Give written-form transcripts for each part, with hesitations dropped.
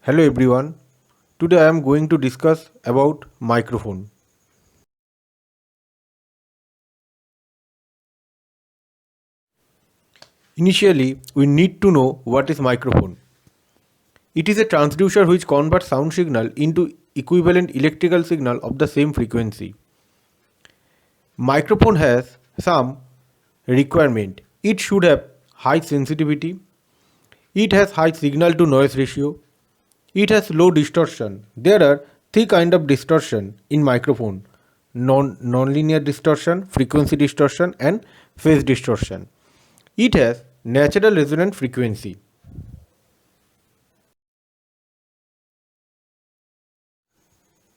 Hello everyone. Today I am going to discuss about microphone. Initially, we need to know what is microphone. It is a transducer which converts sound signal into equivalent electrical signal of the same frequency. Microphone has some requirement. It should have high sensitivity. It has high signal to noise ratio. It has low distortion. There are three kind of distortion in microphone: nonlinear distortion, frequency distortion, and phase distortion. It has natural resonant frequency.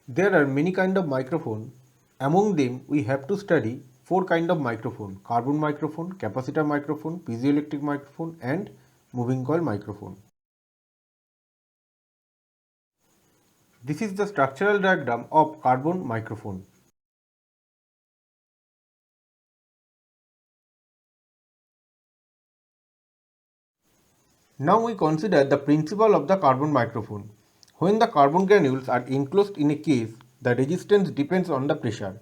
There are many kind of microphone. Among them, we have to study four kind of microphone: carbon microphone, capacitor microphone, piezoelectric microphone, and moving coil microphone. This is the structural diagram of carbon microphone. Now we consider the principle of the carbon microphone. When the carbon granules are enclosed in a case, the resistance depends on the pressure.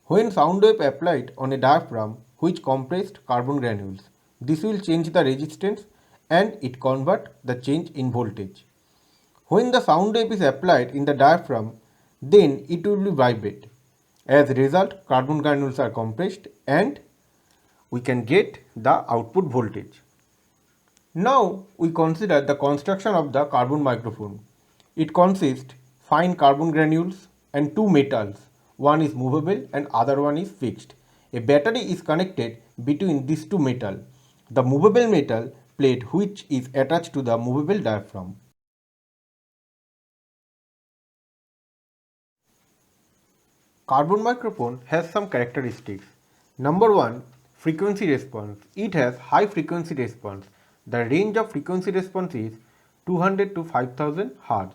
When sound wave applied on a diaphragm which compressed carbon granules, this will change the resistance and it convert the change in voltage. When the sound wave is applied in the diaphragm, then it will be vibrate. As a result, carbon granules are compressed and we can get the output voltage. Now we consider the construction of the carbon microphone. It consists fine carbon granules and two metals. One is movable and other one is fixed. A battery is connected between these two metals. The movable metal plate which is attached to the movable diaphragm. Carbon microphone has some characteristics. Number 1, frequency response. It has high frequency response. The range of frequency response is 200 to 5000 Hz.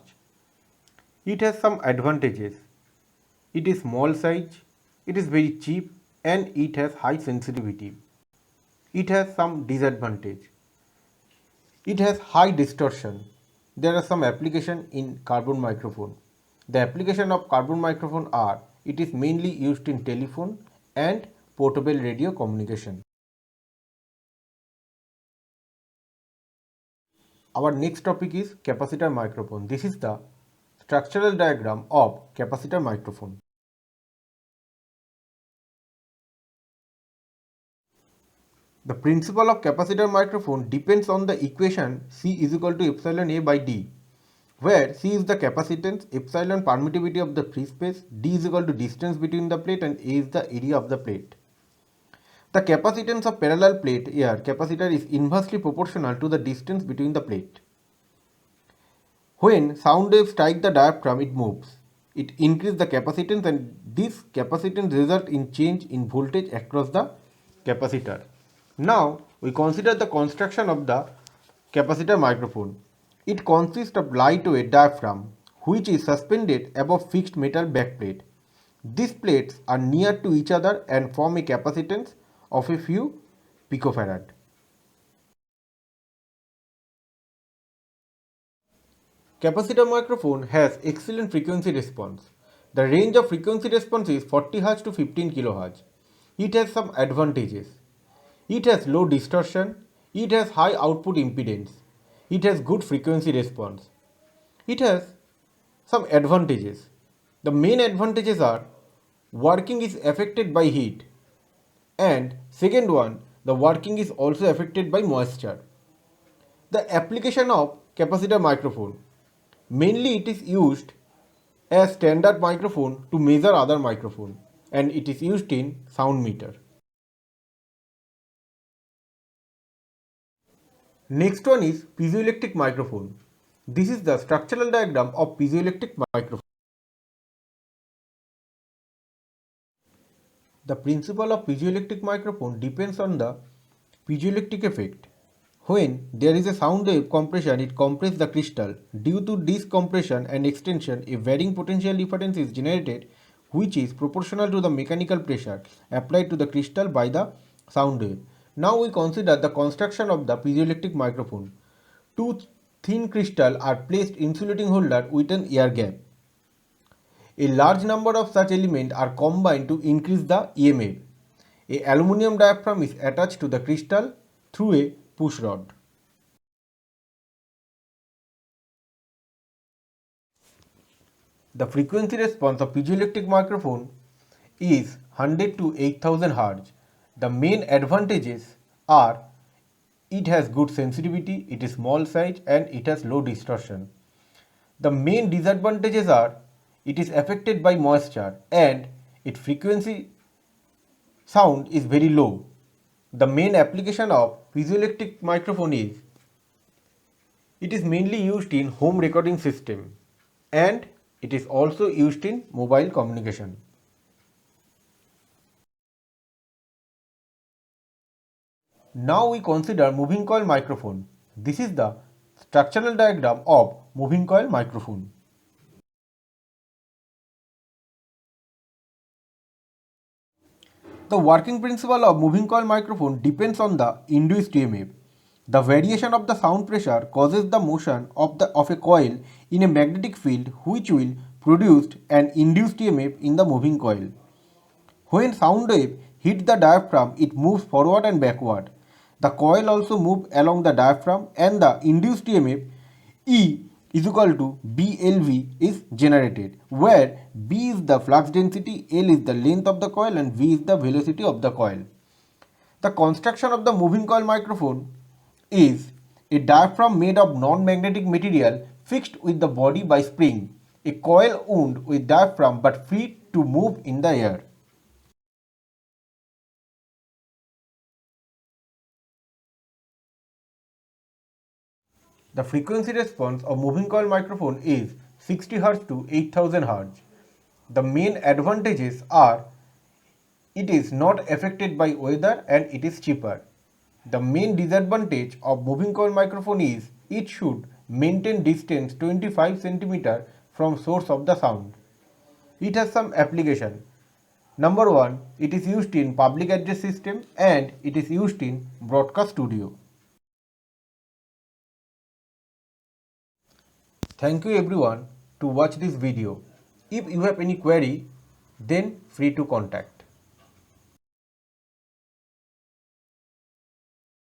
It has some advantages. It is small size, it is very cheap, and it has high sensitivity. It has some disadvantage. It has high distortion. There are some application in carbon microphone. The application of carbon microphone are: it is mainly used in telephone and portable radio communication. Our next topic is capacitor microphone. This is the structural diagram of capacitor microphone. The principle of capacitor microphone depends on the equation C is equal to epsilon A by D, where C is the capacitance, epsilon permittivity of the free space, D is equal to distance between the plate, and A is the area of the plate. The capacitance of parallel plate here capacitor is inversely proportional to the distance between the plate. When sound wave strike the diaphragm, it moves. It increases the capacitance and this capacitance results in change in voltage across the capacitor. Now we consider the construction of the capacitor microphone. It consists of lightweight diaphragm which is suspended above fixed metal backplate. These plates are near to each other and form a capacitance of a few picofarad. Capacitor microphone has excellent frequency response. The range of frequency response is 40 Hz to 15 kHz. It has some advantages. It has low distortion. It has high output impedance. It has good frequency response. It has some advantages. The main advantages are: working is affected by heat, and second one, the working is also affected by moisture. The application of capacitor microphone: mainly it is used as standard microphone to measure other microphone, and it is used in sound meter. Next one is piezoelectric microphone. This is the structural diagram of piezoelectric microphone. The principle of piezoelectric microphone depends on the piezoelectric effect. When there is a sound wave compression, it compresses the crystal. Due to this compression and extension, a varying potential difference is generated which is proportional to the mechanical pressure applied to the crystal by the sound wave. Now we consider the construction of the piezoelectric microphone. Two thin crystal are placed insulating holder with an air gap. A large number of such elements are combined to increase the EMF. A aluminum diaphragm is attached to the crystal through a push rod. The frequency response of piezoelectric microphone is 100 to 8000 Hz. The main advantages are it has good sensitivity, it is small size and it has low distortion. The main disadvantages are it is affected by moisture and its frequency sound is very low. The main application of piezoelectric microphone is it is mainly used in home recording system and it is also used in mobile communication. Now we consider moving coil microphone. This is the structural diagram of moving coil microphone. The working principle of moving coil microphone depends on the induced EMF. The variation of the sound pressure causes the motion of a coil in a magnetic field which will produce an induced EMF in the moving coil. When sound wave hits the diaphragm, it moves forward and backward. The coil also moves along the diaphragm and the induced EMF E is equal to BLV is generated, where B is the flux density, L is the length of the coil and V is the velocity of the coil. The construction of the moving coil microphone is a diaphragm made of non-magnetic material fixed with the body by spring, a coil wound with diaphragm but free to move in the air. The frequency response of moving coil microphone is 60 Hz to 8000 Hz. The main advantages are it is not affected by weather and it is cheaper. The main disadvantage of moving coil microphone is it should maintain distance 25 cm from source of the sound. It has some application. Number 1, it is used in public address system and it is used in broadcast studio. Thank you everyone to watch this video. If you have any query, then free to contact.